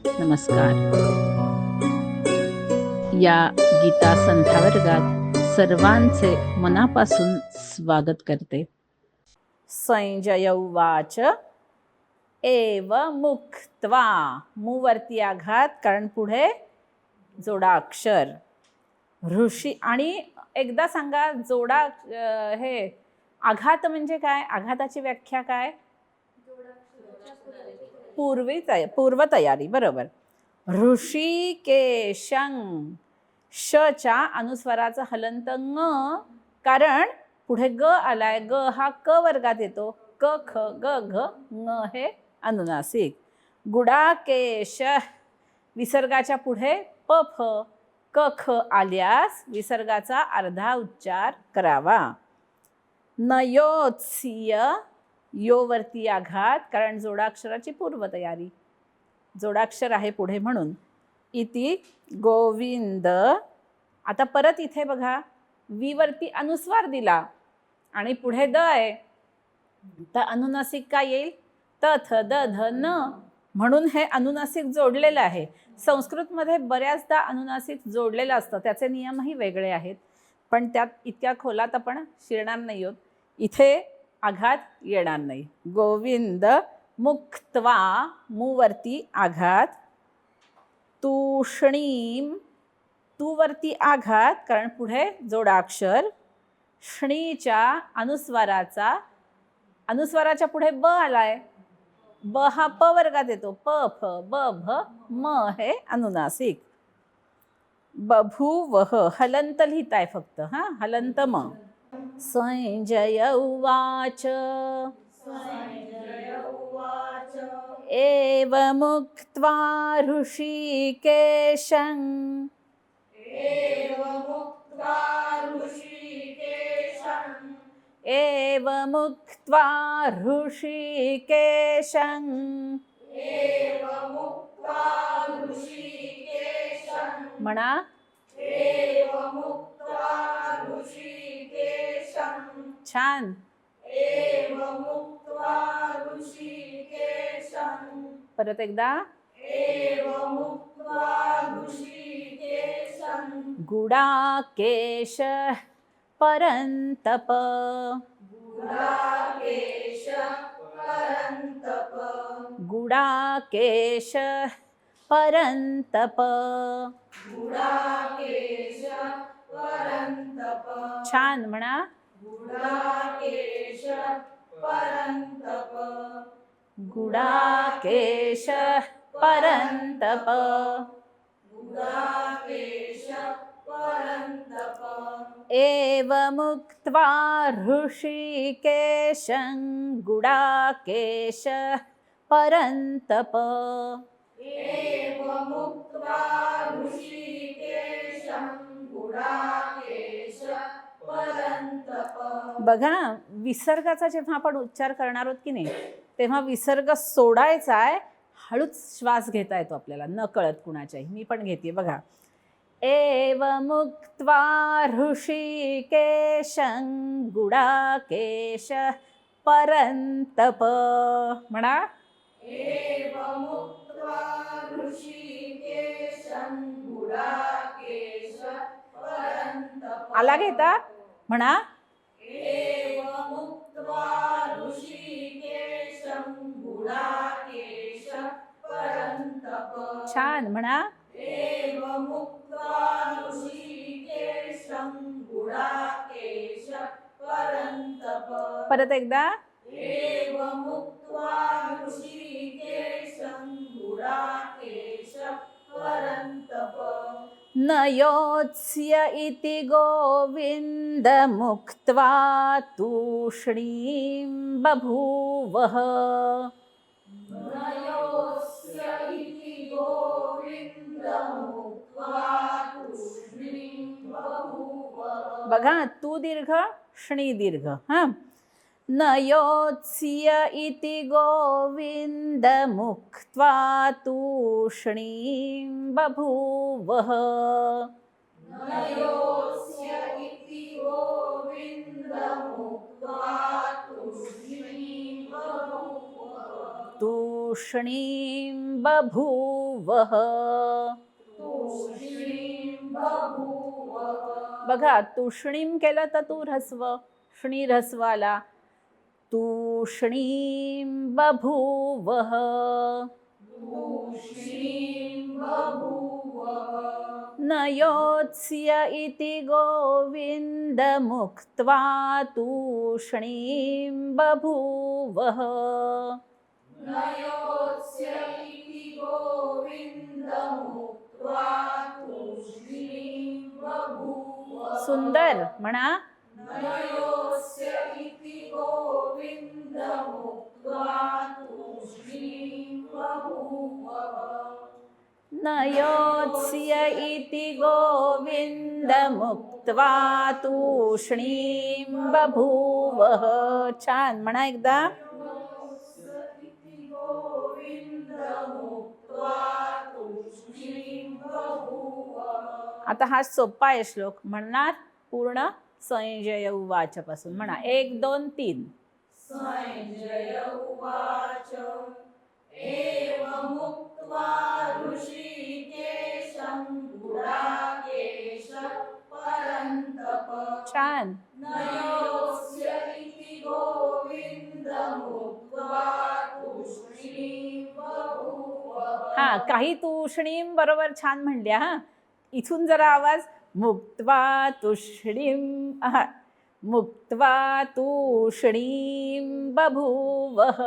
नमस्कार. या गीता संध्या वर्गात सर्वांचे मनापासून स्वागत करते. संजय उवाच एव मुक्त्वा, मूवरती आघात कारण पुढे जोडाक्षर. ऋषी आणि एकदा सांगा जोडा हे आघात म्हणजे काय? आघाताची व्याख्या काय? पूर्वतयारी. बरोबर. ऋषिकेशं, शच्या अनुस्वाराचं हलंत ङ, कारण पुढे ग आलाय. ग हा क वर्गात येतो. क ख ग घ ङ हे अनुनासिक. गुडाकेश, विसर्गाच्या पुढे प फ क ख आल्यास विसर्गाचा अर्धा उच्चार करावा. नयोत्स्य, योवरती आघात कारण जोडाक्षराची पूर्वतयारी. जोडाक्षर आहे पुढे म्हणून. इति गोविंद, आता परत इथे बघा वीवरती अनुस्वार दिला आणि पुढे द आहे, तर अनुनासिक काय येईल? त थ द ध न, म्हणून हे अनुनासिक जोडलेलं आहे. संस्कृतमध्ये बऱ्याचदा अनुनासिक जोडलेलं असतं, त्याचे नियमही वेगळे आहेत, पण त्यात इतक्या खोलात आपण शिरणार नाही आहोत. इथे आघात येणार नाही. गोविंद मुक्त्वा, मूवरती आघात. तूष्णीम, तूवरती आघात कारण पुढे जोडाक्षर. श्णीच्या अनुस्वाराच्या पुढे ब आलाय. ब हा प वर्गात येतो. प फ ब भ म हे अनुनासिक. बभूवह, हलंत लिहिताय फक्त. हलंत म. संजय उवाच एव मुक्त्वा ऋषिकेशं म्हणा. छान. परत एकदा. गुडाकेश परंतप, गुडाकेश परंतप. छान म्हणा. गुडाकेश परंतप. एव मुक्त्वा ऋषिकेशं गुडाकेश परंतप. बघा, विसर्गाचा जेव्हा आपण उच्चार करणार आहोत की नाही, तेव्हा विसर्ग सोडायचा आहे. हळूच श्वास घेता येतो आपल्याला, न कळत कुणाच्याही. मी पण घेते बघा. एव मुक्त्वा ऋषिकेशं गुडाकेश परंतप. म्हणा. आला घेता. म्हणा. छान म्हणा. परत एकदा. नयोत्स्य इति गोविंद मुक्त्वा तूष्णीं बभूवः. बघा, तू दीर्घ, श्णी दीर्घ. नयोत्स्य इति गोविंद मुक्त्वा तूष्णीं बभूवः. तूष्णीं बभूवः. बघा तूष्णीं केलं तर तू ऱ्हस्व, श्णी ऱ्हस्व आला. तूष्णीं बभूवः. न योत्स्य इति गोविन्दमुक्त्वा तूष्णीं बभूवः. सुंदर म्हणा. न योत्स्य इति गोविन्दमुक्त्वा तूष्णीं बभूवः. छान म्हणा एकदा. आता हा सोपा आहे श्लोक. म्हणणार पूर्ण संजय उवाच पासून म्हणा. 1 2 3. संजय उवाच एवमुक्त्वा ऋषिकेशं गुडाकेश परन्तप. छान. नयोस्य इति गोविन्दमुक्त्वा तूष्णीं बभूवः. हा काही तूष्णीं बरोबर छान म्हणल्या. हा इथून जरा आवाज. मुक्त्वा तूष्णीं. मुक्त्वा तूष्णीं बभूवः.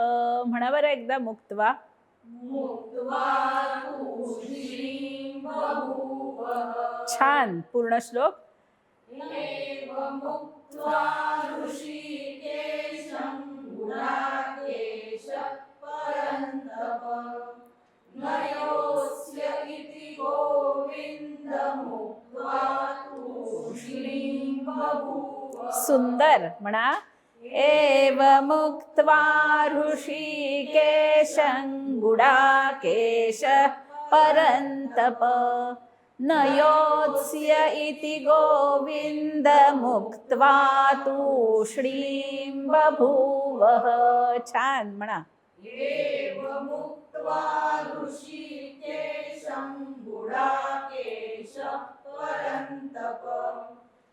म्हणा बरं एकदा. मुक्त्वा तूष्णीं बभूवः. छान. पूर्ण श्लोक. एवमुक्त्वा ऋषिकेशं गुडाकेश परन्तप. नयोस्य इति गोविन्दमुक्त्वा तूष्णीं बभूवः. सुंदर म्हणा. एवमुक्त्वा ऋषिकेशं गुडाकेश परन्तप. न योत्स्य इति गोविन्दमुक्त्वा तूष्णीं बभूवः. छान म्हणा. एवमुक्त्वा ऋषिकेशं गुडाकेश परन्तप.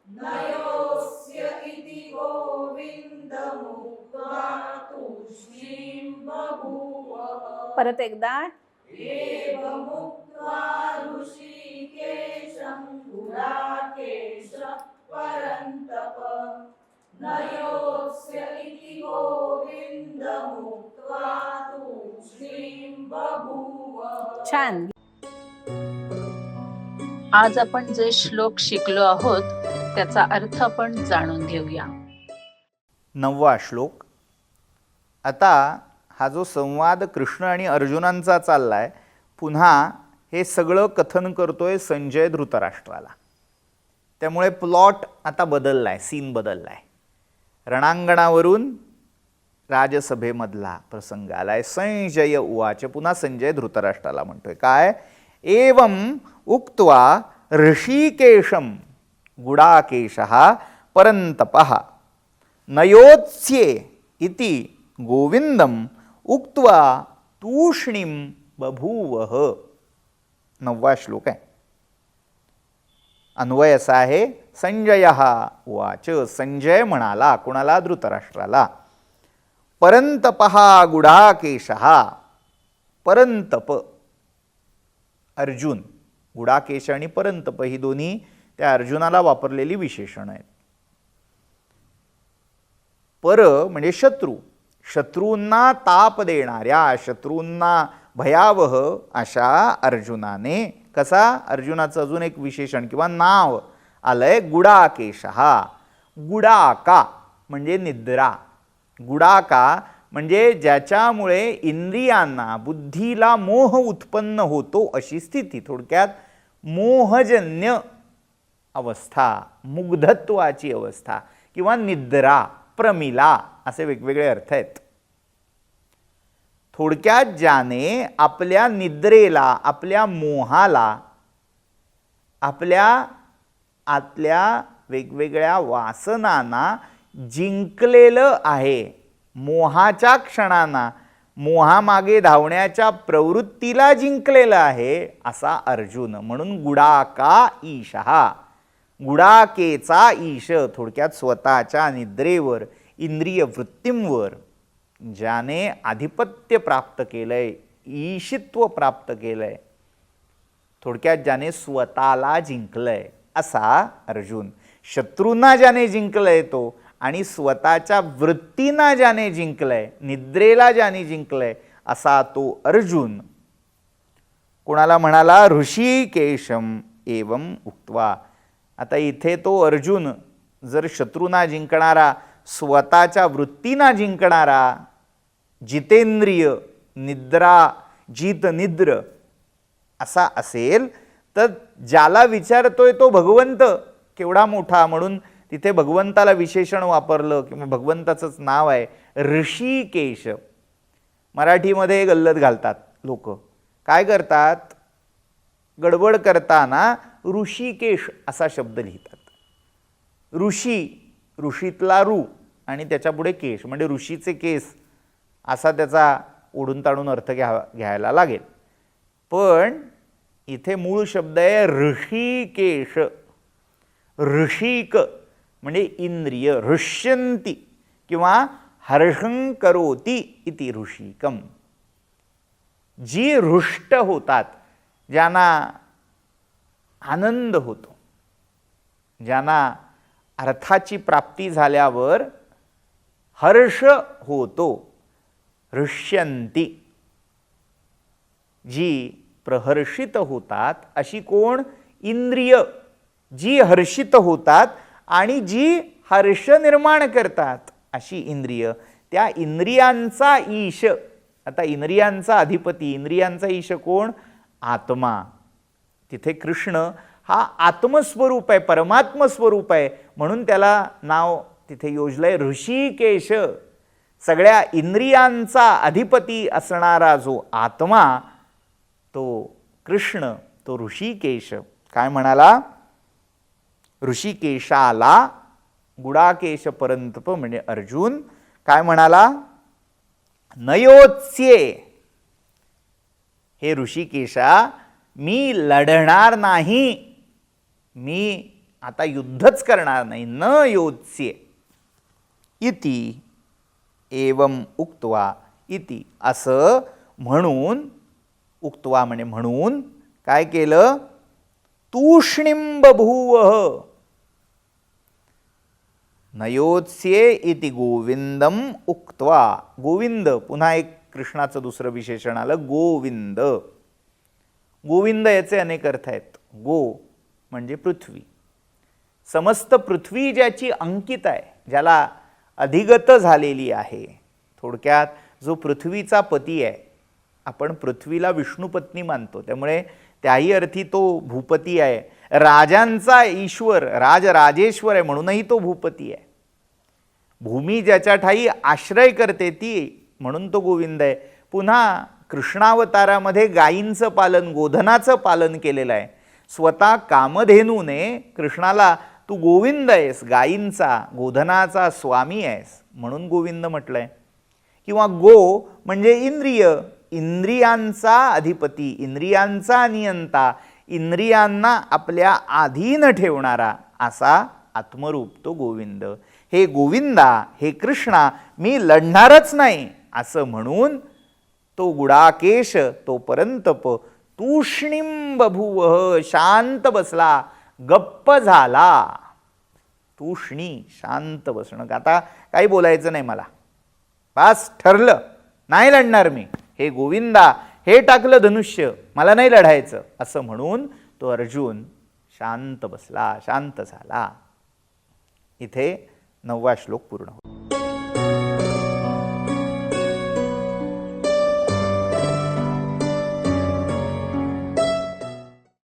नयोस्य इति गोविन्दमुक्त्वा तूष्णीं बभूवः. परत एकदा. एवमुक्त्वा ऋषिकेशं गुडाकेश परन्तप. नयोस्य इति गोविन्दमुक्त्वा तूष्णीं बभूवः. छान. आज आपण जे श्लोक शिकलो आहोत त्याचा अर्थ आपण जाणून घेऊया. 9वा श्लोक. आता हा जो संवाद कृष्ण आणि अर्जुनांचा चाललाय, पुन्हा हे सगळं कथन करतोय संजय धृतराष्ट्राला. त्यामुळे प्लॉट आता बदललाय, सीन बदललाय. रणांगणावरून राजसभेमधला प्रसंग आलाय. संजय उवाच. पुन्हा संजय धृतराष्ट्राला म्हणतोय काय. एवं उक्त्वा ऋषिकेशं गुडाकेशः परन्तपः. नयोत्स्ये इति गोविंदम उक्त्वा तूष्णीं बभूवः. 9वा श्लोक आहे. अन्वय असा आहे. संजयः उवाच. संजय म्हणाला. कुणाला. धृतराष्ट्राला. परन्तपः गुडाकेशः. परंतप अर्जुन. गुडाकेश आणि परंतप ही दोन्ही त्या अर्जुनाला वापरलेली विशेषण आहेत. पर म्हणजे शत्रू. शत्रूंना ताप देणाऱ्या, शत्रूंना भयावह अशा अर्जुनाने. कसा. अर्जुनाचं अजून एक विशेषण किंवा नाव आलंय गुडाकेशः. गुडाका म्हणजे निद्रा. गुडाका म्हणजे ज्याच्यामुळे इंद्रियांना, बुद्धीला मोह उत्पन्न होतो अशी स्थिती. थोडक्यात मोहजन्य अवस्था, मुग्धत्वाची अवस्था किंवा निद्रा, प्रमिला असे वेगवेगळे अर्थ आहेत. थोडक्यात ज्याने आपल्या निद्रेला, आपल्या मोहाला, आपल्या आतल्या वेगवेगळ्या वासनांना जिंकलेलं आहे. मोहाच्या क्षणांना, मोहामागे धावण्याच्या प्रवृत्तीला जिंकलेला आहे असा अर्जुन. म्हणून गुडाका ईशहा, गुडाकेचा ईश, थोडक्यात स्वतःच्या निद्रेवर, इंद्रिय वृत्तींवर ज्याने आधिपत्य प्राप्त केलंय, ईशित्व प्राप्त केलंय, थोडक्यात ज्याने स्वतःला जिंकलंय असा अर्जुन. शत्रूंना ज्याने जिंकलंय तो, आणि स्वतःच्या वृत्तींना ज्याने जिंकलंय, निद्रेला ज्याने जिंकलंय असा तो अर्जुन. कोणाला म्हणाला? ऋषिकेशम एवं उक्त्वा. आता इथे तो अर्जुन जर शत्रूंना जिंकणारा, स्वतःच्या वृत्तींना जिंकणारा, जितेंद्रिय, निद्रा जित निद्र असा असेल, तर ज्याला विचारतोय तो भगवंत केवढा मोठा, म्हणून तिथे भगवंताला विशेषण वापरलं किंवा भगवंताचंच नाव आहे ऋषिकेश. मराठीमध्ये गल्लत घालतात लोक. काय करतात? गडबड करताना ऋषिकेश असा शब्द लिहितात. ऋषी, ऋषीतला ऋ आणि त्याच्या पुढे केश म्हणजे ऋषीचे केस असा त्याचा ओढून ताणून अर्थ घ्यायला लागेल. पण इथे मूळ शब्द आहे ऋषिकेश. ऋषिक म्हणजे इंद्रिय, ऋष्यंती किंवा हर्षं करोति इति ऋषिकम. जी हृष्ट होतात, ज्यांना आनंद होतो, ज्यांना अर्थाची प्राप्ती झाल्यावर हर्ष होतो, हृष्यंती, जी प्रहर्षित होतात, अशी कोण? इंद्रिय जी हर्षित होतात आणि जी हर्ष निर्माण करतात अशी इंद्रिय. त्या इंद्रियांचा ईश, आता इंद्रियांचा अधिपती, इंद्रियांचा ईश कोण? आत्मा. तिथे कृष्ण हा आत्मस्वरूप आहे, परमात्म स्वरूप आहे, म्हणून त्याला नाव तिथे योजलंय ऋषिकेश. सगळ्या इंद्रियांचा अधिपती असणारा जो आत्मा तो कृष्ण, तो ऋषिकेश. काय म्हणाला? ऋषिकेशाला, गुडाकेश परंतप म्हणजे अर्जुन काय म्हणाला? नयोत्स्ये, हे ऋषिकेशा मी लढणार नाही, मी आता युद्धच करणार नाही. न योत्स्ये इति एवं उक्त्वा, इति असं म्हणून, उक्त्वा म्हणजे म्हणून काय केलं? तूष्णीं बभूवः. नयोत्स्ये इति गोविंदम उक्त्वा. गोविंद, पुन्हा एक कृष्णाचं दुसरं विशेषण आलं, गोविंद. गोविंद याचे अनेक अर्थ आहेत. गो म्हणजे पृथ्वी, समस्त पृथ्वी ज्याची अंकित आहे, ज्याला अधिगत झालेली आहे. थोडक्यात जो पृथ्वीचा पती आहे, आपण पृथ्वीला विष्णुपत्नी मानतो, त्यामुळे त्याही अर्थी तो भूपती आहे. राजांचा ईश्वर, राजराजेश्वर आहे म्हणूनही तो भूपती आहे. भूमी ज्याच्या ठाई आश्रय करते ती म्हणून तो गोविंद आहे. पुन्हा कृष्णावतारामध्ये गायींचं पालन, गोधनाचं पालन केलेलं आहे. स्वतः कामधेनूने कृष्णाला तू गोविंद आहेस, गायींचा, गोधनाचा स्वामी आहेस म्हणून गोविंद म्हटलंय. किंवा गो म्हणजे इंद्रिय, इंद्रियांचा अधिपती, इंद्रियांचा नियंता, इंद्रियांना आपल्या अधीन ठेवणारा असा आत्मरूप तो गोविंद. हे गोविंदा, हे कृष्णा, मी लढणारच नाही असं म्हणून तो गुडाकेश, तो परंतप तूष्णीं बभूवः, शांत बसला, गप्प झाला. तूष्णी, शांत बसणं. आता काही बोलायचं नाही मला, बस ठरलं, नाही लढणार मी. हे गोविंदा, हे टाकलं धनुष्य, मला नाही लढायचं असं म्हणून तो अर्जुन शांत बसला, शांत झाला. इथे 9वा श्लोक पूर्ण होतो.